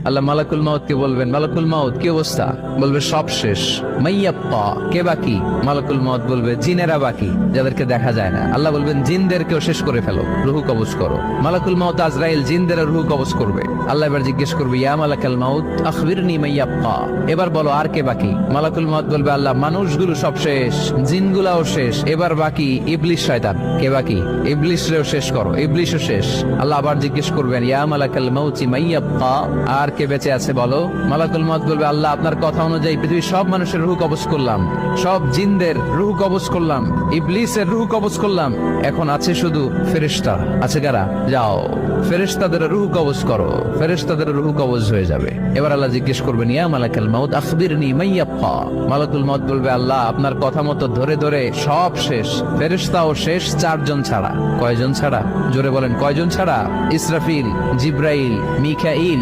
আল্লাহ মালাকুল মাউত কে বলবেন, মালাকুল মাউত কি অবস্থা? বলবে সব শেষ। মাইয়াপ্পা, কে বাকি? মালাকুল মাউত বলবে জিনেরা বাকি, যাদেরকে দেখা যায় না। আল্লাহ বলবেন জিনদেরকেও শেষ করে ফেলো, রুহু কবজ করো। মালাকুল মাউত আজরাইল জিনদের রুহু কবজ করবে। আল্লাহ এবার জিজ্ঞেস করবে, ইয়া মালাকাল মাউত আখবিরনি মাইয়াপ্পা, এবার বলো আর কে বাকি? মালাকুল মাউত বলবে, আল্লাহ মানুষগুলো সব শেষ, জিনগুলাও শেষ, এবার বাকি ইবলিস শয়তান। কে বাকি? ইবলিসরেও শেষ করো, ইবলিসও শেষ। আল্লাহ আবার জিজ্ঞেস করবেন, ইয়া মালাকাল মাউতি মাইয়াপ্পা, আর কে বেঁচে আছে বলো? মালাকুল মাউত বলবে, আল্লাহ আপনার কথা অনুযায়ী পৃথিবীর সব মানুষের রূহ কবজ করলাম, সব জিনদের রূহ কবজ করলাম, ইবলিসের রূহ কবজ করলাম, এখন আছে শুধু ফেরেশতা। আছে কারা? যাও ফেরেশতাদের রূহ কবজ করো। ফেরেশতাদের রূহ কবজ হয়ে যাবে। এবার আল্লাহ জিজ্ঞেস করবেন, ইয়া মালাকাল মাউত আখবিরনি মাইয়াপ্পা। মালাকুল মাউত বলবে, আল্লাহ আপনার কথা মতো ধরে ধরে সব শেষ, ফেরেশতাও শেষ, 4 জন ছাড়া। কয়জন ছাড়া? জোরে বলেন, কয়জন ছাড়া? ইসরাফিল, জিব্রাইল, মিকাইল,